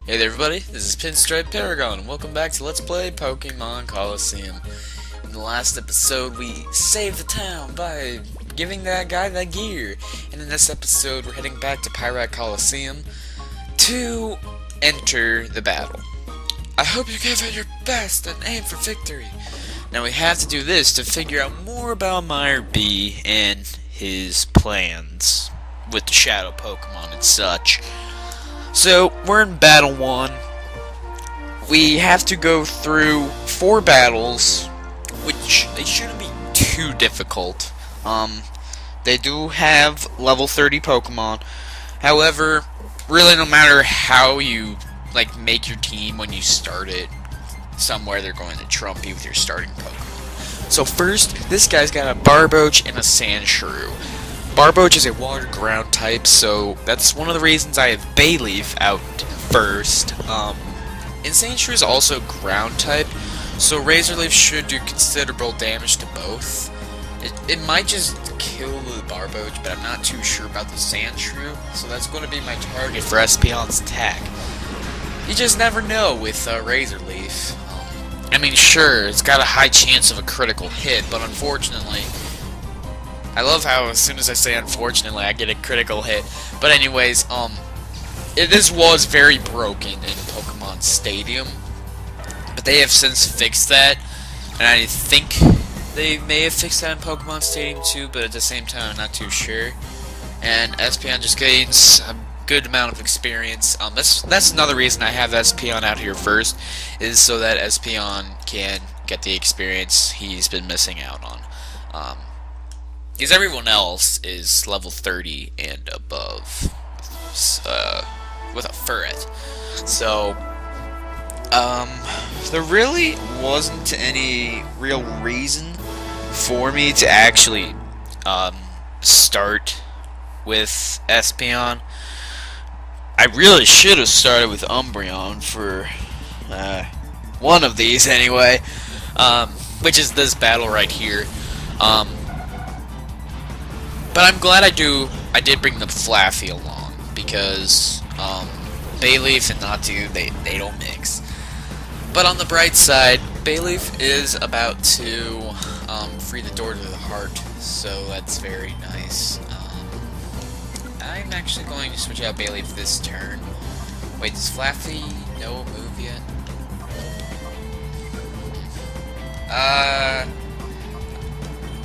Hey there everybody, this is PinstripeParagon, and welcome back to Let's Play Pokemon Colosseum. In the last episode, we saved the town by giving that guy that gear, and in this episode, we're heading back to Pyrite Colosseum to enter the battle. I hope you give it your best and aim for victory. Now we have to do this to figure out more about Meyer B and his plans with the Shadow Pokemon and such. So, we're in Battle 1. We have to go through 4 battles, which they shouldn't be too difficult. They do have level 30 Pokemon. However, really no matter how you make your team when you start it, somewhere they're going to trump you with your starting Pokemon. So first, this guy's got a Barboach and a Sandshrew. Barboach is a water ground type, so that's one of the reasons I have Bayleaf out first. And Sandshrew is also ground type, so Razor Leaf should do considerable damage to both. It might just kill the Barboach, but I'm not too sure about the Sandshrew, so that's going to be my target for Espeon's attack. You just never know with Razor Leaf. I mean, sure, it's got a high chance of a critical hit, but unfortunately, I love how as soon as I say unfortunately I get a critical hit. But anyways, this was very broken in Pokemon Stadium, but they have since fixed that, and I think they may have fixed that in Pokemon Stadium too, but at the same time I'm not too sure. And Espeon just gains a good amount of experience. That's another reason I have Espeon out here first, is so that Espeon can get the experience he's been missing out on. Because everyone else is level 30 and above with a Furret. So, there really wasn't any real reason for me to actually start with Espeon. I really should have started with Umbreon for one of these anyway, which is this battle right here. But I'm glad I did bring the Flaffy along, because Bayleaf and Natu, they don't mix. But on the bright side, Bayleaf is about to free the door to the heart, so that's very nice. I'm actually going to switch out Bayleaf this turn. Wait, does Flaffy know a move yet?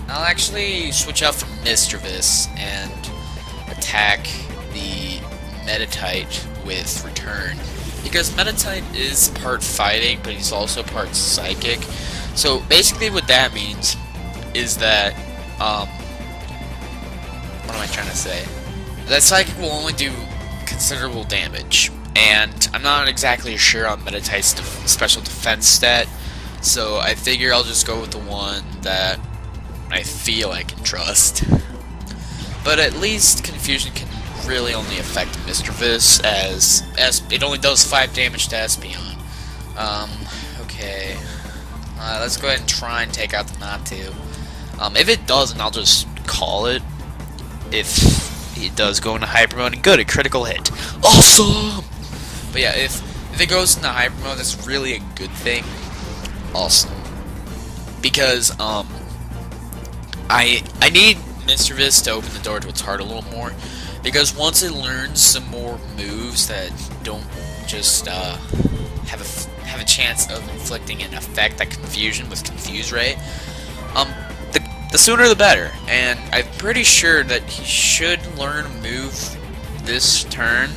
I'll actually switch out from Mischievous and attack the Meditite with Return, because Meditite is part fighting, but he's also part psychic. So basically what that means is that, what am I trying to say? That psychic will only do considerable damage, and I'm not exactly sure on Meditite's special defense stat, so I figure I'll just go with the one that I feel I can trust. But at least Confusion can really only affect Mischievous, as it only does 5 damage to Espeon. Okay. Let's go ahead and try and take out the Natu. If it doesn't, I'll just call it. If it does go into Hyper Mode, good, a critical hit. Awesome! But yeah, if it goes into Hyper Mode, that's really a good thing. Awesome. Because, I need Mischievous to open the door to its heart a little more, because once it learns some more moves that don't just have a chance of inflicting an effect like Confusion with Confuse Ray, the sooner the better. And I'm pretty sure that he should learn a move this turn.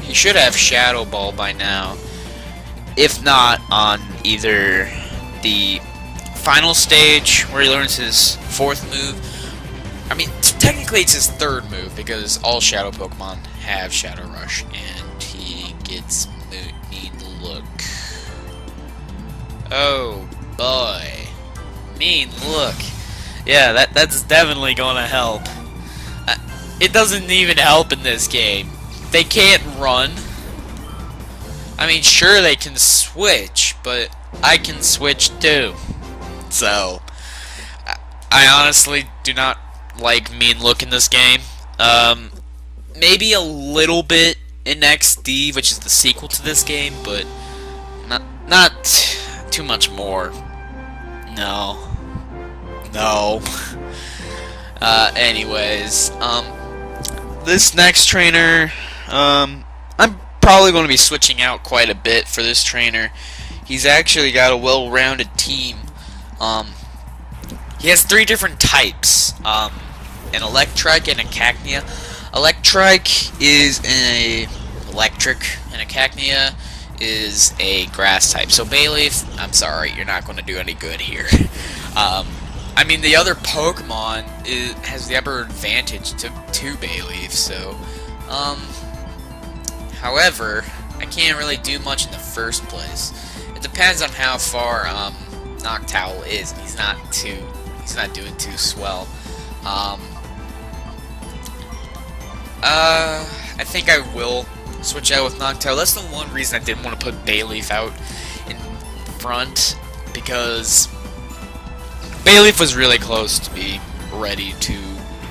He should have Shadow Ball by now, if not on either the final stage where he learns his 4th move. I mean, technically it's his 3rd move, because all Shadow Pokemon have Shadow Rush, and he gets Mean Look. Oh boy, Mean Look. Yeah, that's definitely gonna help. It doesn't even help in this game. They can't run. I mean, sure they can switch, but I can switch too. So, I honestly do not like Mean Look in this game. Maybe a little bit NXD, which is the sequel to this game, but not too much more. No. Anyways, this next trainer, I'm probably going to be switching out quite a bit for this trainer. He's actually got a well-rounded team. He has 3 different types, an Electrike and a Cacnea. Electrike is an electric, and a Cacnea is a grass type. So Bayleaf, I'm sorry, you're not going to do any good here. I mean, the other Pokemon has the upper advantage to Bayleaf, so, however, I can't really do much in the first place. It depends on how far, Noctowl is, and he's not doing too swell. I think I will switch out with Noctowl. That's the one reason I didn't want to put Bayleaf out in front, because Bayleaf was really close to be ready to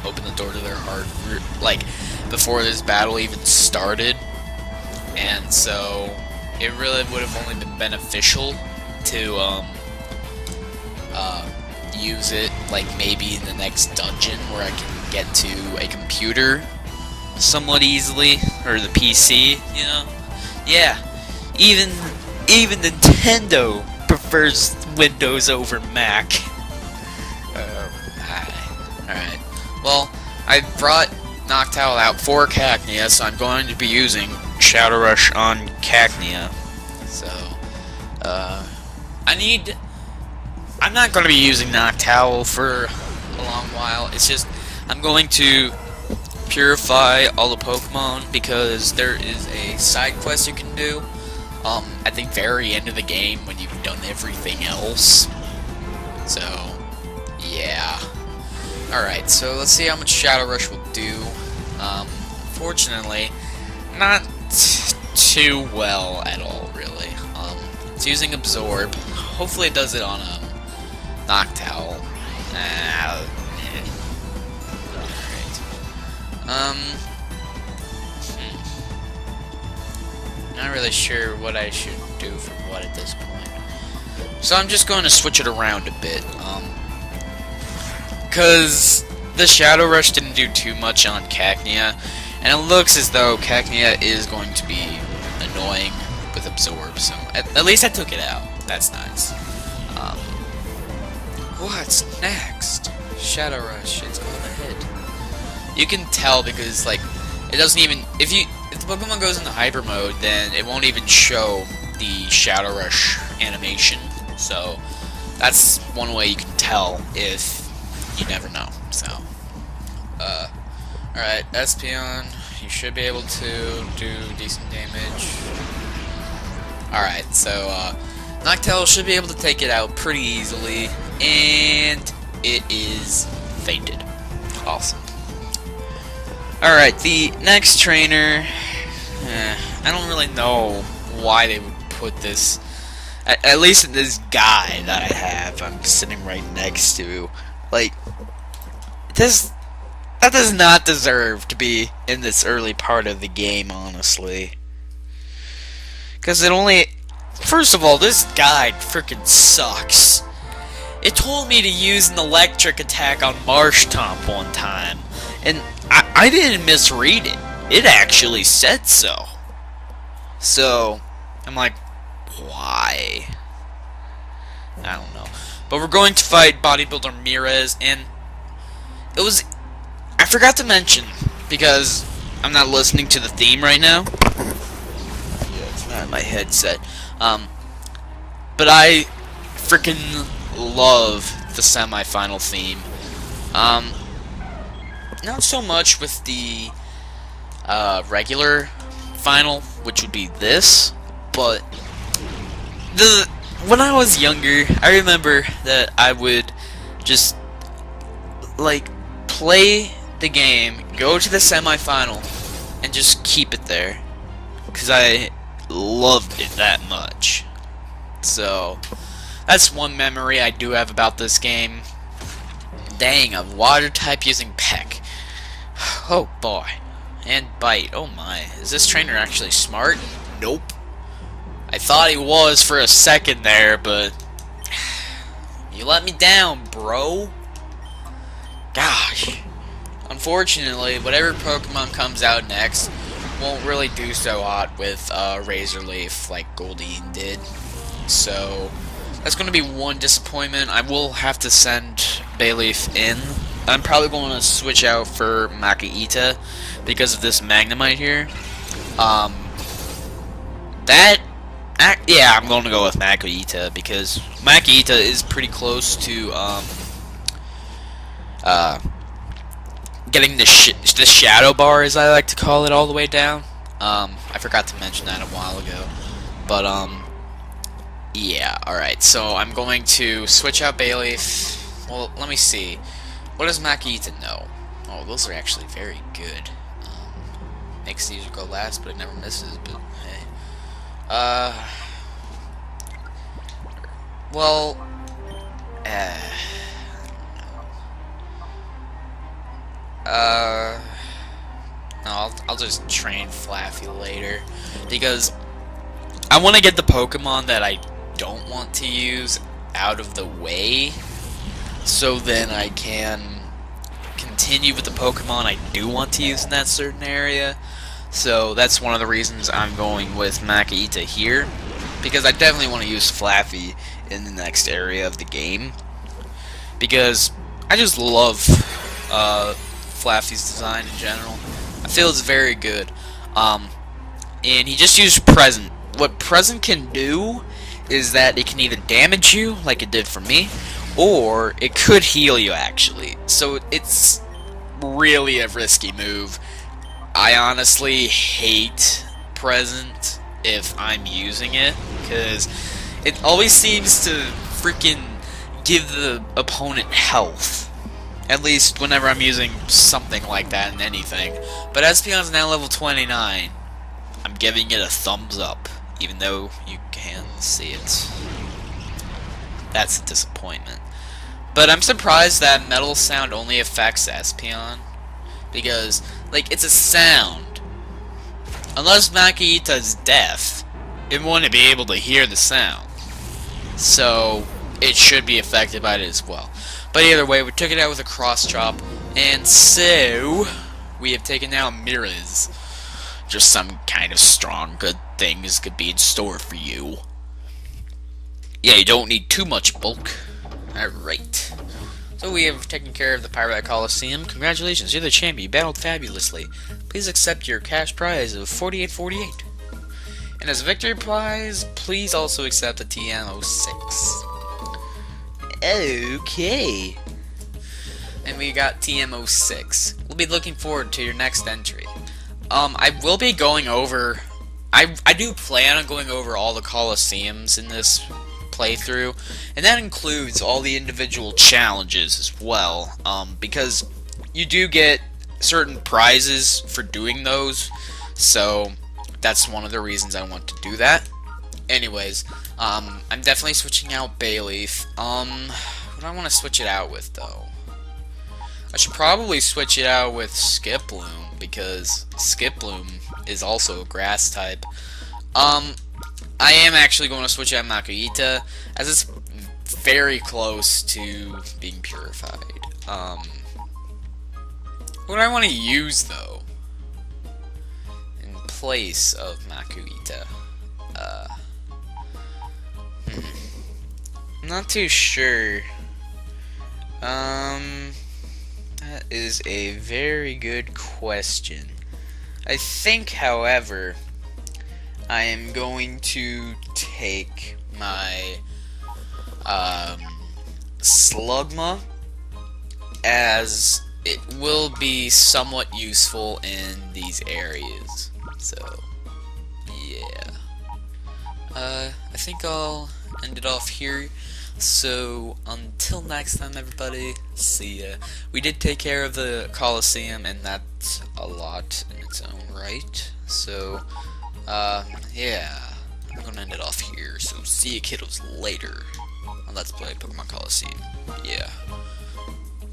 open the door to their heart, like, before this battle even started, and so it really would have only been beneficial to, use it, like, maybe in the next dungeon, where I can get to a computer somewhat easily, or the PC, you know? Yeah, even Nintendo prefers Windows over Mac. Alright. Well, I brought Noctowl out for Cacnea, so I'm going to be using Shadow Rush on Cacnea. So, I'm not going to be using Noctowl for a long while. It's just, I'm going to purify all the Pokemon, because there is a side quest you can do at the very end of the game when you've done everything else. So, yeah. Alright, so let's see how much Shadow Rush will do. Fortunately, not too well at all, really. It's using Absorb. Hopefully it does it on Noctowl. Not really sure what I should do for what at this point. So I'm just going to switch it around a bit. Because the Shadow Rush didn't do too much on Cacnea, and it looks as though Cacnea is going to be annoying with Absorb, so at least I took it out. That's nice. What's next? Shadow Rush, it's going ahead. You can tell because, like, it doesn't even, if the Pokemon goes into hyper mode, then it won't even show the Shadow Rush animation, so that's one way you can tell if you never know. So, alright, Espeon, you should be able to do decent damage. Alright, so, Noctowl should be able to take it out pretty easily, and it is fainted. Awesome. Alright, the next trainer, I don't really know why they would put this, at least in this guy that I have, I'm sitting right next to. Like, that does not deserve to be in this early part of the game, honestly. Because it only, first of all, this guide freaking sucks. It told me to use an electric attack on Marshtomp one time, and I didn't misread it. It actually said so. So, I'm like, why? I don't know. But we're going to fight Bodybuilder Mirez, and it was, I forgot to mention, because I'm not listening to the theme right now. Yeah, it's not in my headset. But I freaking love the semi-final theme. Not so much with the regular final, which would be this, but when I was younger, I remember that I would just, like, play the game, go to the semi-final, and just keep it there, because I loved it that much. So, that's one memory I do have about this game. Dang, a water type using Peck. Oh boy. And bite. Oh my. Is this trainer actually smart? Nope. I thought he was for a second there, but you let me down, bro. Gosh. Unfortunately, whatever Pokemon comes out next won't really do so hot with Razor Leaf like Goldeen did. So that's going to be one disappointment. I will have to send Bayleaf in. I'm probably going to switch out for Makaita because of this Magnemite here. Yeah, I'm going to go with Makaita because Makaita is pretty close to getting the shadow bar, as I like to call it, all the way down. I forgot to mention that a while ago, but yeah. All right, so I'm going to switch out Bayleaf. Well, let me see. What does Makaita know? Oh, those are actually very good. Makes these go last, but it never misses. But hey, well, no, I'll just train Flaffy later because I want to get the Pokemon that I don't want to use out of the way, so then I can continue with the Pokemon I do want to use in that certain area. So that's one of the reasons I'm going with Makaita here, because I definitely want to use Flaffy in the next area of the game, because I just love Flaffy's design in general. I feel it's very good. And he just used Present. What Present can do is that it can either damage you, like it did for me, or it could heal you, actually. So it's really a risky move. I honestly hate Present if I'm using it, because it always seems to freaking give the opponent health. At least whenever I'm using something like that in anything. But Espeon's now level 29. I'm giving it a thumbs up, even though you can see it. That's a disappointment. But I'm surprised that Metal Sound only affects Espeon, because, like, it's a sound. Unless Makaita's deaf, it wouldn't be able to hear the sound. So, it should be affected by it as well. But either way, we took it out with a cross chop, and so we have taken out Mirrors. Just some kind of strong, good things could be in store for you. Yeah, you don't need too much bulk. Alright. So we have taken care of the Pyrite Colosseum. Congratulations, you're the champion. You battled fabulously. Please accept your cash prize of $48.48. And as a victory prize, please also accept a TM06. Okay. And we got TM06. We'll be looking forward to your next entry. I will be going over... I do plan on going over all the Colosseums in this playthrough, and that includes all the individual challenges as well, because you do get certain prizes for doing those, so that's one of the reasons I want to do that. Anyways, I'm definitely switching out Bayleaf. What do I want to switch it out with, though? I should probably switch it out with Skiploom, because Skiploom is also a grass type. I am actually going to switch out Makaita, as it's very close to being purified. What do I want to use, though, in place of Makaita? I'm not too sure. That is a very good question. I think, however, I am going to take my Slugma, as it will be somewhat useful in these areas. So, yeah. I think I'll end it off here. So, until next time, everybody, see ya. We did take care of the Colosseum, and that's a lot in its own right. So, yeah, I'm gonna end it off here. So, see ya, kiddos, later on Let's Play Pokemon Colosseum. Yeah.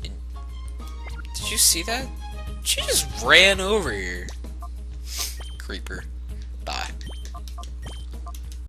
Did you see that? She just ran over here. creeper. Bye.